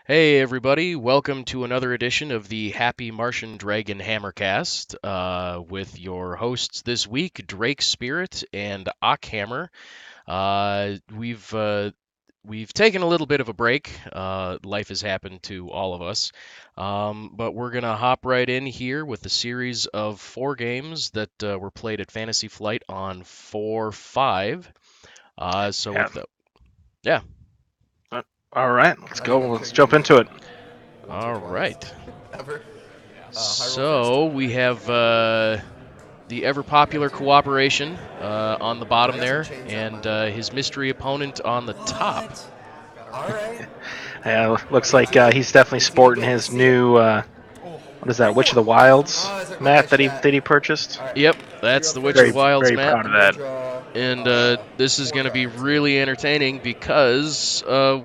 Hey everybody, welcome to another edition of the Happy Martian Dragon Hammercast with your hosts this week, Drake Spirit and Ochammor. We've taken a little bit of a break. Life has happened to all of us, but we're gonna hop right in here with a series of 4 games that were played at Fantasy Flight on 4/5. So Yeah. with the yeah, All right, let's go. Let's jump into it. all right. Ever. I roll first. So we have the ever popular cooperation on the bottom there, and his mystery opponent on the top. All right. Yeah, looks like he's definitely sporting his new what is that? Witch of the Wilds Oh, it's like my mat nice that he chat. that he purchased. All right. Yep, So you're that's up the Witch first. of the Very Wilds, very Matt. proud of I'm gonna that. draw. And this is four going to be cards. really entertaining because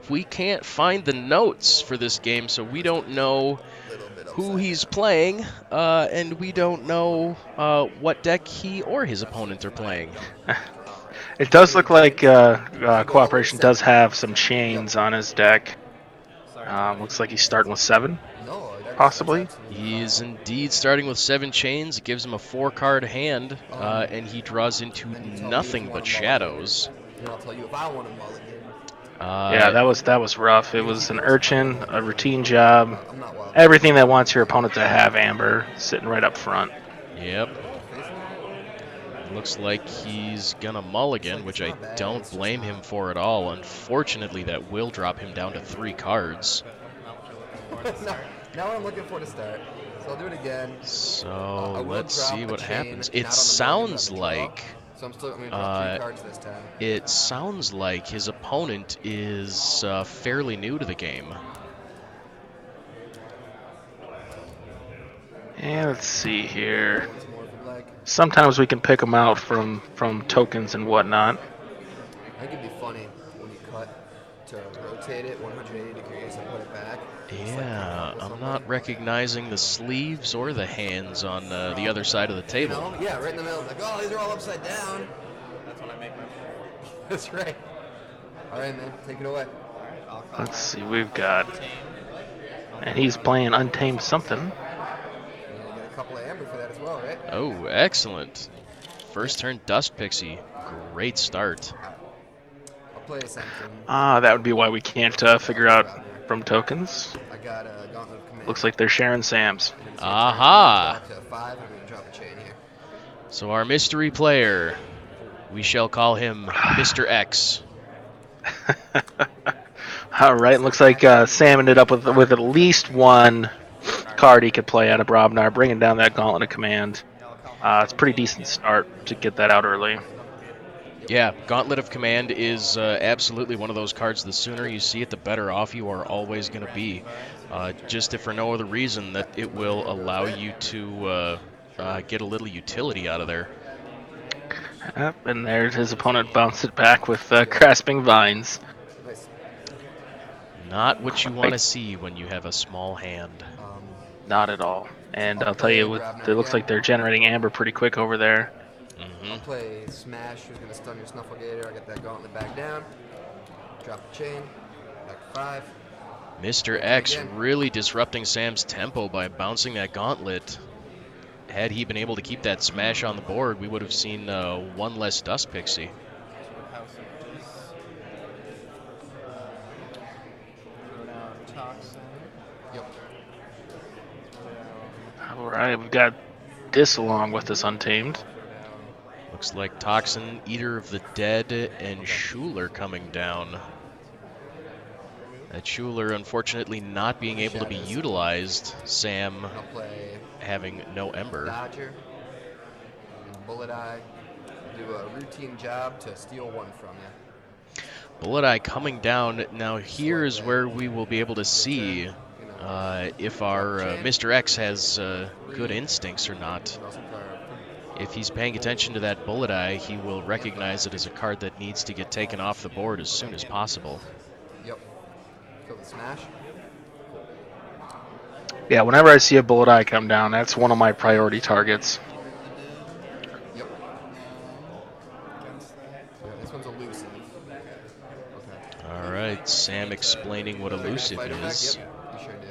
we can't find the notes for this game, so we don't know Little bit who upside he's down. playing, and we don't know what deck he or his opponent are playing. It does look like You go all the way to Cooperation does 7. have some Yep. chains on his deck. Looks like he's starting with 7, No, that's possibly. absolutely He is fine. indeed starting with 7 chains. It gives him a 4 card hand, and he draws into Then you tell me if you nothing want but a mulligan, shadows. and I'll tell you if I want a mulligan. Yeah, Uh, that was rough. It You was keep an yours. urchin, a routine job, I'm not wild. everything that wants your opponent to have amber sitting right up front. yep. Looks like he's gonna mulligan, which I don't blame him for at all. Unfortunately, that will drop him down to 3 cards. Now what I'm looking for to start. So I'll do it again. I So will let's drop see a what chain, happens. not It on the mulligan, but sounds on the draw. like So I'm going to draw uh, 3 cards this time. it sounds like his opponent is fairly new to the game. And let's see here. Once more if you'd like. Sometimes we can pick them out from tokens and whatnot. I think it'd be funny when you cut to rotate it 180 degrees and put it back. Just like cut Yeah, out with I'm somebody. not recognizing the sleeves or the hands on the other side of the You table. know? Yeah, right in the middle. Like, oh, these are all upside down. That's when I make my That's right. All right, man. Take it away. Let's see, we've got, and he's playing Untamed something. You get a couple of amber for that as well, right? Oh, excellent. First turn Dust Pixie. Great start. I'll play something. That would be why we can't figure out from tokens. I got a Gauntlet of Command. Looks like they're sharing Sam's. Aha! Drop to 5. I'm going to drop a chain here. So our mystery player, we shall call him Mr. X. All right, looks like Sam ended up with at least one card he could play out of Brobnar, bringing down that Gauntlet of Command. It's a pretty decent start to get that out early. Yeah, Gauntlet of Command is absolutely one of those cards. The sooner you see it, the better off you are always going to be. Just if for no other reason that it will allow you to get a little utility out of there. Yep, and there's his opponent bounced it back with Grasping Vines. Nice. Not what you want to see when you have a small hand. Not at all. And I'll tell you, it looks like they're generating amber pretty quick over there. I'll play Smash, who's going to stun your Snufflegator. I get that Gauntlet back down. Drop the chain. Back to 5. Mr. X really disrupting Sam's tempo by bouncing that Gauntlet. Had he been able to keep that Smash on the board, we would have seen one less Dust Pixie. Yep. All right, we've got this along with this Untamed. Looks like Toxin, Eater of the Dead, and Schuler coming down. That Schuler, unfortunately, not being able to be utilized. Sam I'll play having no Ember. Dodger. Bullet Eye. Do a routine job to steal 1 from you. Bullet Eye coming down. Now here's where we will be able to see if our Mr. X has good instincts or not. If he's paying attention to that Bullet Eye, he will recognize it as a card that needs to get taken off the board as soon as possible. Yep. Kill the Smash. Yeah, whenever I see a Bullet Eye come down, that's one of my priority targets. Yep. Yeah, this one's elusive. Okay. All right, Sam explaining what elusive is. Yep, you sure do.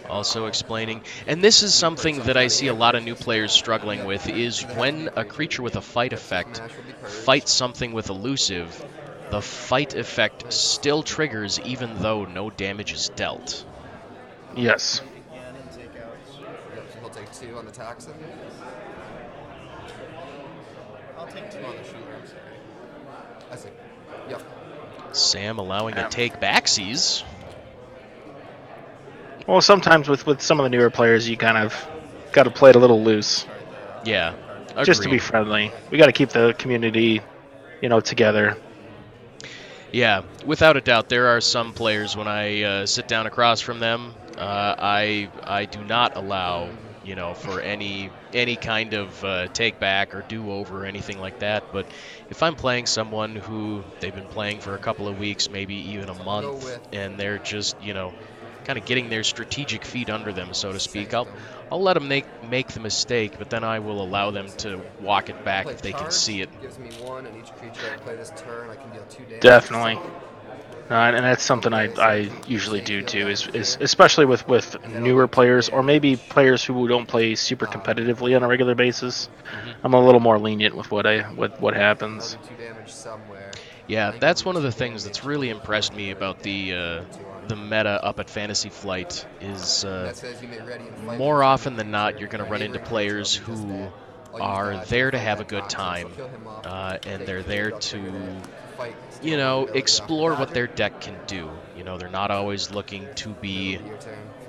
Also explaining, and this is something that I see a lot of new players struggling with, is when a creature with a fight effect fights something with elusive, the fight effect still triggers even though no damage is dealt. Yes. Yep, so he'll take 2 on the toxin. I'll take 2 on the shooter, I'm sorry. I see. Yep. Sam allowing a take backsies. Well, sometimes with some of the newer players, you kind of got to play it a little loose, Yeah, agreed. just to be friendly. We got to keep the community, together. Yeah, without a doubt, there are some players when I sit down across from them, I do not allow, for any kind of take back or do over or anything like that. But if I'm playing someone who they've been playing for a couple of weeks, maybe even a month, and they're just kind of getting their strategic feet under them, so to speak, I'll let them make the mistake, but then I will allow them to walk it back if they can see it. Gives me 1, and each creature I play this turn, I can deal 2 damage. Definitely. And that's something I usually do too, is especially with newer players or maybe players who don't play super competitively on a regular basis. I'm a little more lenient with what happens. 2 damage somewhere. Yeah, that's one of the things that's really impressed me about the meta up at Fantasy Flight is more often than not you're going to run into players who are there to have a good time, and they're there to explore what their deck can do. They're not always looking to be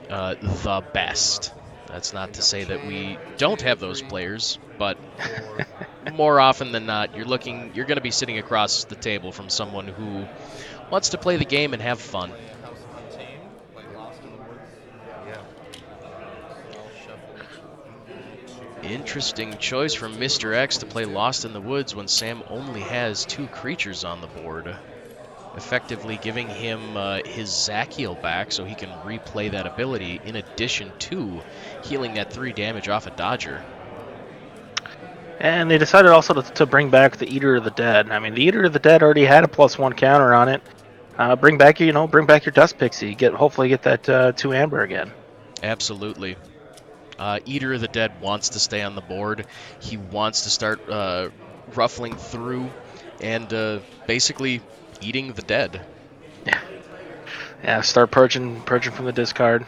the best. That's not to say that we don't have those players, but more often than not, you're going to be sitting across the table from someone who wants to play the game and have fun. Interesting choice from Mr. X to play Lost in the Woods when Sam only has 2 creatures on the board, effectively giving him his Zachiel back so he can replay that ability in addition to healing that 3 damage off a Dodger. And they decided also to bring back the Eater of the Dead. I mean, the Eater of the Dead already had a +1 counter on it. Bring back your Dust Pixie. Hopefully get that 2 Amber again. Absolutely. Eater of the Dead wants to stay on the board. He wants to start ruffling through and basically eating the dead. Yeah. Start purging from the discard,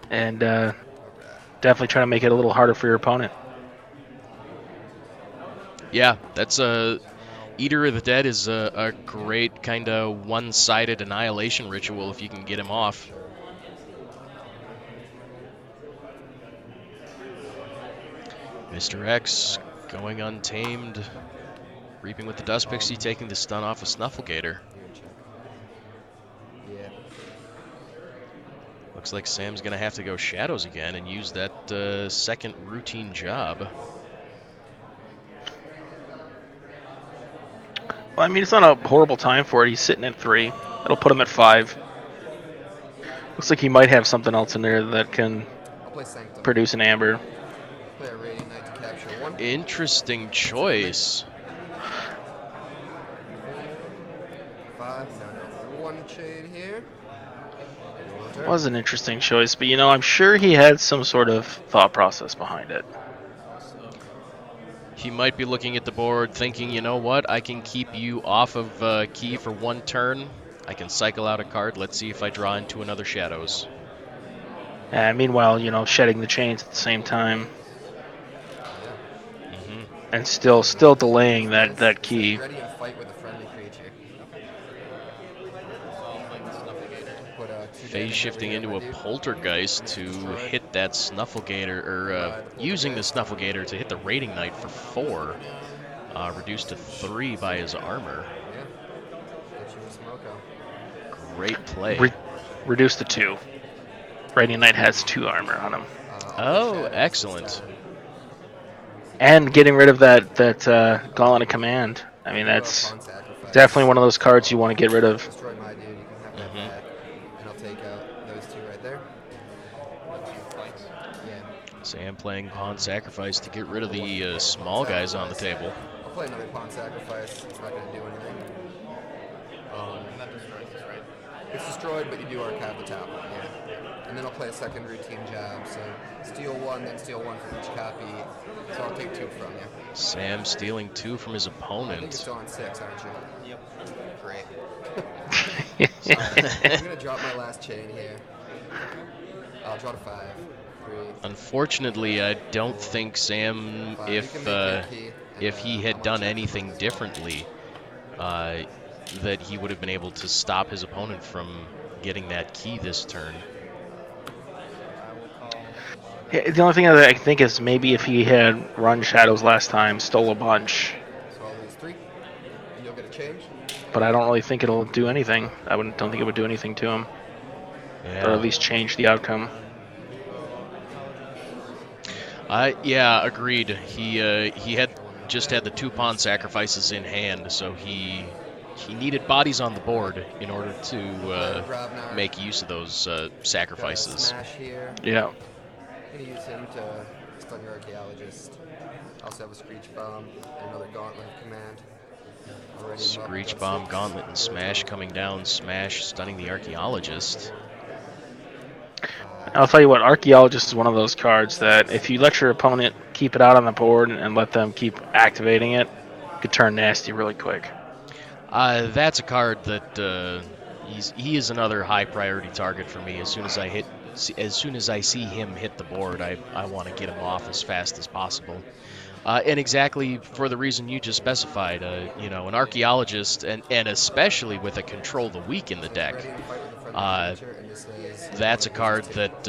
and definitely try to make it a little harder for your opponent. Yeah, that's Eater of the Dead is a great kind of one-sided annihilation ritual if you can get him off. Mr. X going untamed, reaping with the Dust Pixie, taking the stun off of Snufflegator. Yeah. Looks like Sam's going to have to go Shadows again and use that second routine job. Well, I mean, it's not a horrible time for it. He's sitting at 3. That'll put him at 5. Looks like he might have something else in there that can produce an Amber. Play a Radiant Knight to capture 1. Interesting choice. 5, no, 1 chain here. Was an interesting choice, but I'm sure he had some sort of thought process behind it. He might be looking at the board thinking, you know what, I can keep you off of key for 1 turn. I can cycle out a card. Let's see if I draw into another Shadows. And meanwhile, shedding the chains at the same time. And still delaying that key. Ready and fight with a friendly creature. Phase shifting into a Poltergeist to hit that Snufflegator, or using the Snufflegator to hit the Raiding Knight for 4, reduced to 3 by his armor. Great play. Reduced to 2. Raiding Knight has 2 armor on him. Oh, excellent. And getting rid of that Gauntlet of Command. I mean, that's definitely one of those cards you want to get rid of. Destroy my dude, you can have that back. And I'll take out those 2 right there. Yeah. Sam playing Pawn Sacrifice to get rid of the small guys on the table. I'll play another Pawn Sacrifice. It's not going to do anything. It's destroyed, but you do archive the top one, yeah. And then I'll play a second routine job, so steal one, then steal one for each copy. So I'll take 2 from you. Sam stealing 2 from his I think opponent. you're still on 6, aren't you? Yep. Great. So I'm gonna drop my last chain here. I'll draw to 5. 3. Unfortunately, I don't think Sam, 5. You can make your key, and, if he I'm had gonna done check anything as well. differently, that he would have been able to stop his opponent from getting that key this turn. I will call. Yeah, the only thing that I can think is maybe if he had run Shadows last time, stole a bunch. So I'll lose 3, and you'll get a change. But I don't really think it'll do anything. Don't think it would do anything to him, or at least change the outcome. Yeah, agreed. He had just had the 2 pawn sacrifices in hand, so he needed bodies on the board in order to make use of those sacrifices. Smash here. Yeah. I'm gonna use him to stun your archaeologist. I also have a Screech Bomb and another Gauntlet of Command. Already Screech Bomb, Gauntlet, and Smash coming down. Smash stunning the archaeologist. I'll tell you what, Archaeologist is one of those cards that if you let your opponent keep it out on the board and let them keep activating it, it could turn nasty really quick. That's a card that he is another high priority target for me. As soon as I see him hit the board, I want to get him off as fast as possible. And exactly for the reason you just specified, an archaeologist, and especially with a Control the Weak in the deck, that's a card that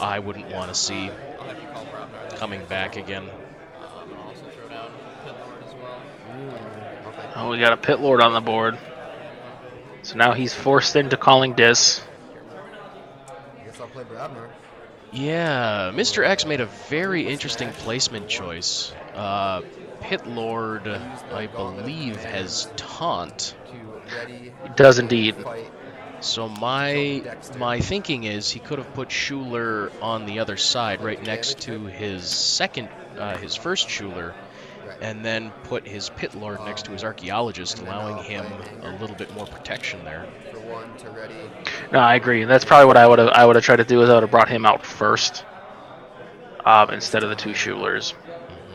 I wouldn't want to see I'll have you call Brobnar. coming back again. I'll also throw down Pit Lord as well. Okay. Oh, we got a Pit Lord on the board. So now he's forced into calling Dis. I guess I'll play Brobnar. Yeah, Mr. X made a very interesting placement choice. Pit Lord, I believe, has Taunt. To ready, He does indeed. fight. So my thinking is he could have put Schuler on the other side, right next to his first Schuler, and then put his Pit Lord next to his Archaeologist, allowing him a little bit more protection there. For 1 to ready. No, I agree. That's probably what I would have tried to do. Is I would have brought him out first, instead of the 2 Schulers.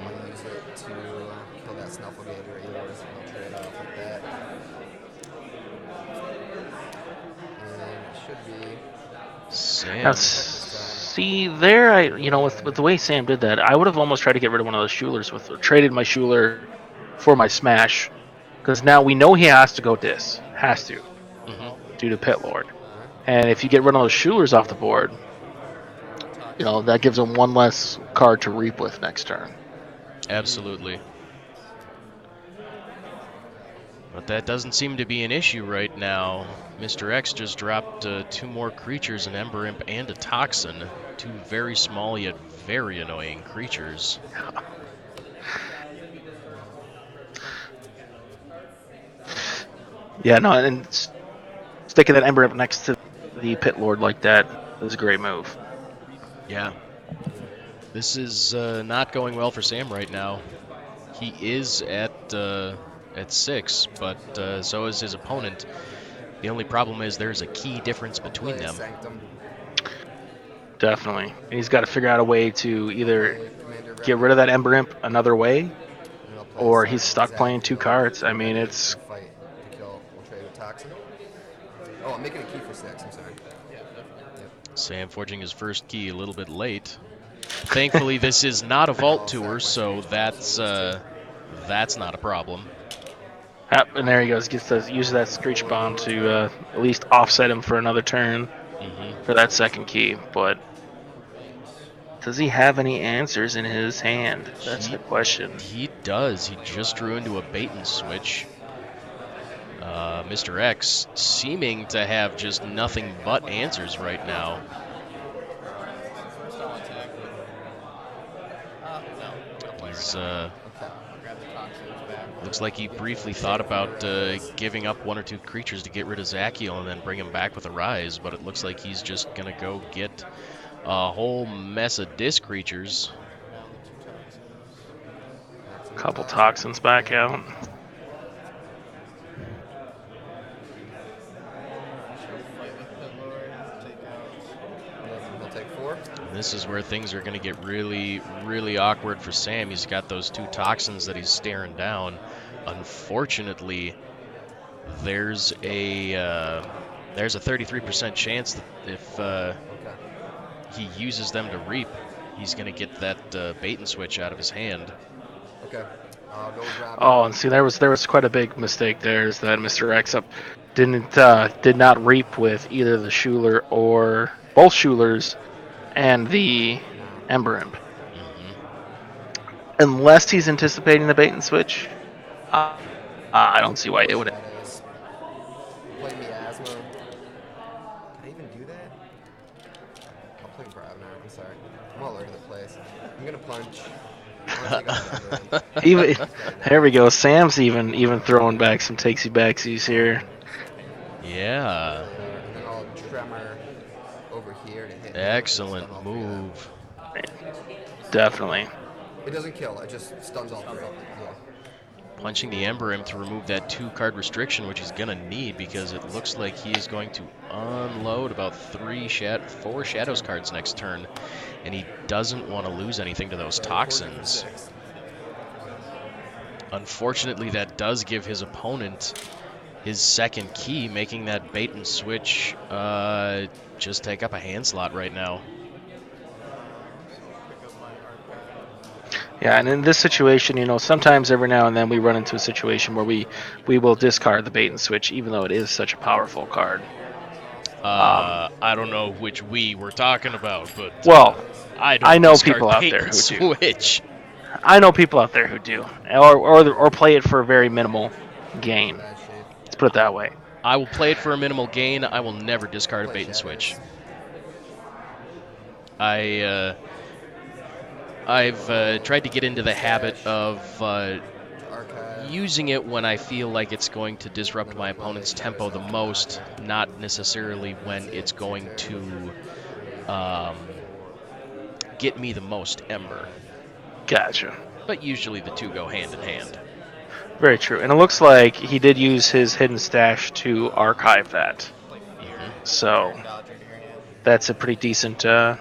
I'll use it to kill that Snufflegator of yours, and I'll trade off with that. And it should be. Sam. Now, see there, with the way Sam did that, I would have almost tried to get rid of one of those Schulers traded my Schuler for my Smash, because now we know he has to go Dis, due to Pit Lord, and if you get rid of those Schulers off the board, that gives him 1 less card to reap with next turn. Absolutely. But that doesn't seem to be an issue right now. Mr. X just dropped 2 more creatures, an Ember Imp and a Toxin. 2 very small yet very annoying creatures. Yeah, no, and sticking that Ember Imp next to the Pit Lord like that is a great move. Yeah. This is not going well for Sam right now. He is at 6, but so is his opponent. The only problem is there's a key difference between them. Definitely. And he's got to figure out a way to either get rid of that Ember Imp another way, or he's stuck playing 2 cards. I mean, it's... We'll trade with Toxin. Oh, I'm making a key for 6, I'm sorry. Sam forging his first key a little bit late. Thankfully, this is not a Vault Tour, so that's not a problem. Yep, and there he goes. Gets to use that Screech Bomb to at least offset him for another turn for that second key. But does he have any answers in his hand? That's the question. He does. He just drew into a bait and switch. Mr. X seeming to have just nothing but answers right now. He's, looks like he briefly thought about giving up 1 or 2 creatures to get rid of Zachiel and then bring him back with a Rise, but it looks like he's just going to go get a whole mess of Dis creatures. Couple Toxins back out. This is where things are going to get really, really awkward for Sam. He's got those 2 toxins that he's staring down. Unfortunately, there's a 33% chance that if he uses them to reap, he's going to get that bait and switch out of his hand. Okay. I'll go grab Oh, and see, there was quite a big mistake there. Is that Mr. X did not reap with either the Schuler or both Schulers and the Ember Imp. Unless he's anticipating the bait and switch, I don't see why it would. Shadows. Play Miasma. Can I even do that? I'll play Bravner. I'm sorry. I'm all over the place. I'm gonna punch. Even there we go. Sam's even throwing back some takesy backsies here. Yeah. And then I'll Tremor over here to hit. Excellent move. Definitely. It doesn't kill. It just stuns all 3. Yeah. Punching the Ember Imp to remove that 2-card restriction, which he's going to need because it looks like he is going to unload about 4 Shadows cards next turn, and he doesn't want to lose anything to those toxins. Unfortunately, that does give his opponent his 2nd key, making that bait and switch just take up a hand slot right now. Yeah, and in this situation, sometimes every now and then we run into a situation where we will discard the bait and switch, even though it is such a powerful card. I don't know which we were talking about, but Well, I know discard people out bait there and who do. switch. I know people out there who do, or play it for a very minimal gain. Bad shape. Let's put it that way. I will play it for a minimal gain. I will never discard a bait and switch. I've tried to get into the habit of using it when I feel like it's going to disrupt my opponent's tempo the most, not necessarily when it's going to get me the most Ember. Gotcha. But usually the 2 go hand in hand. Very true. And it looks like he did use his hidden stash to archive that. So that's a pretty decent. Pit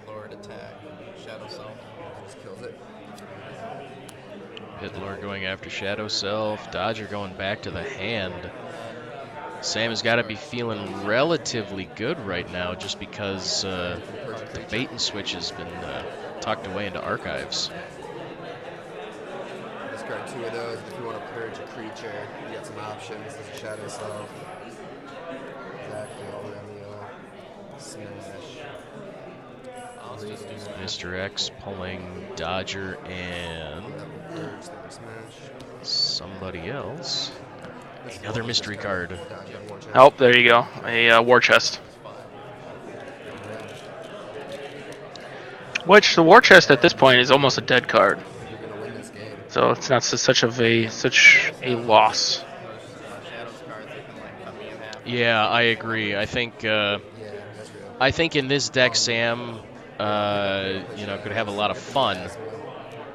Lord attack. Shadow Self. Just kills it. Pit Lord going after Shadow Self. Dodger going back to the hand. Sam has got to be feeling relatively good right now just because the bait and switch has been tucked away into archives. Discard 2 of those. If you want to purge a creature, you got some options. There's a Shadow Self. Exactly. Aurelio. Smash. I'll just do some. Mr. X pulling Dodger and Purge, then smash. somebody else. Another mystery card. Dodge on 1 chance. Oh, there you go. A war chest. Which the war chest at this point is almost a dead card. You're gonna win this game. So it's not such a loss. Shadows cards that can like cut me in half. Yeah, I agree. I think Yeah, that's real. I think in this deck, Sam, could have a lot of fun,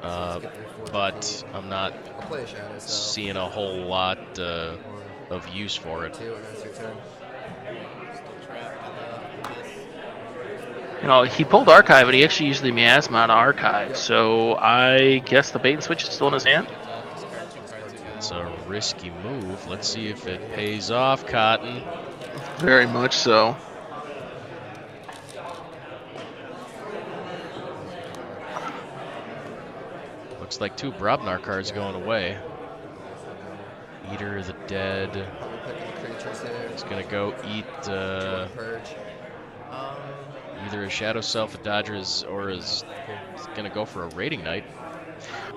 but I'm not I'll play a Shadow Self. seeing a whole lot of use for it. 2, and that's your turn. Still trapped in this. He pulled archive, and he actually used the miasma out of archive. So I guess the bait and switch is still in his hand. Discard 2 cards again. It's a risky move. Let's see if it pays off, Cotton. Very much so. Looks like 2 Brobnar cards going away. Eater of the Dead. I'll be picking creatures here. He's gonna go eat Purge. either a Shadow Self, a Dodger, or is gonna go for a Raiding Knight.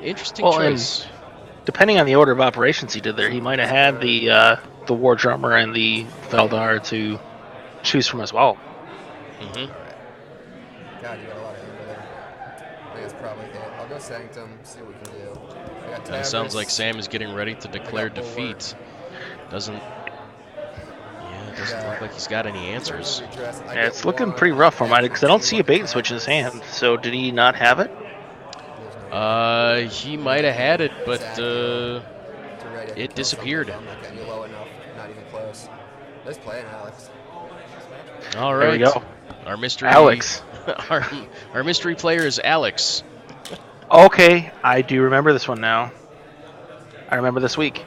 Interesting Well, choice. Depending on the order of operations he did there, he might have had the War Drummer and the Veldar to choose from as well. Mm-hmm. God, you got a lot of Ember there. I think it's probably it. I'll go Sanctum, see what we can do. I got It sounds Tabris. like Sam is getting ready to declare Bulwark. defeat. Doesn't look like he's got any answers. Redress. I Yeah, it's get looking one. pretty rough for him because I don't see a bait and switch in his hand. So did he not have it? There's no He might have had it, but To ready, I can it kill disappeared. something. I'm not getting you low enough. Not even close. Nice playing, Alex. all There right. we go. Our mystery Alex. our mystery player is Alex. Okay, I do remember this one now. I remember this week,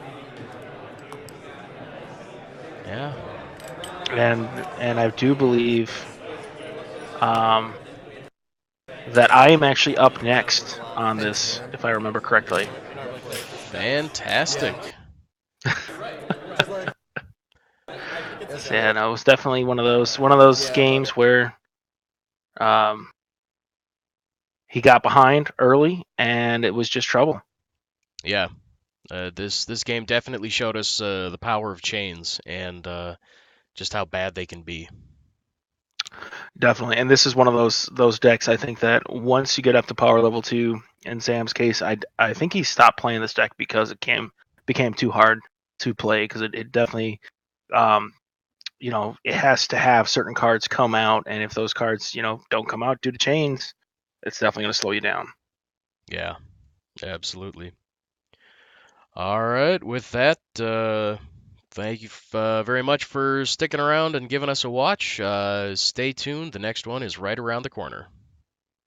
Yeah. and I do believe that I am actually up next on Thanks, this, man. if I remember correctly. We normally play first. Fantastic. Just like, yes, So, yeah, no, it was definitely one of those games where he got behind early, and it was just trouble. Yeah. This game definitely showed us the power of chains and just how bad they can be. Definitely, and this is one of those decks. I think that once you get up to power level 2, in Sam's case, I think he stopped playing this deck because it became too hard to play, because it definitely it has to have certain cards come out, and if those cards don't come out due to chains, it's definitely going to slow you down. Yeah, absolutely. All right, with that, thank you very much for sticking around and giving us a watch. Stay tuned. The next one is right around the corner.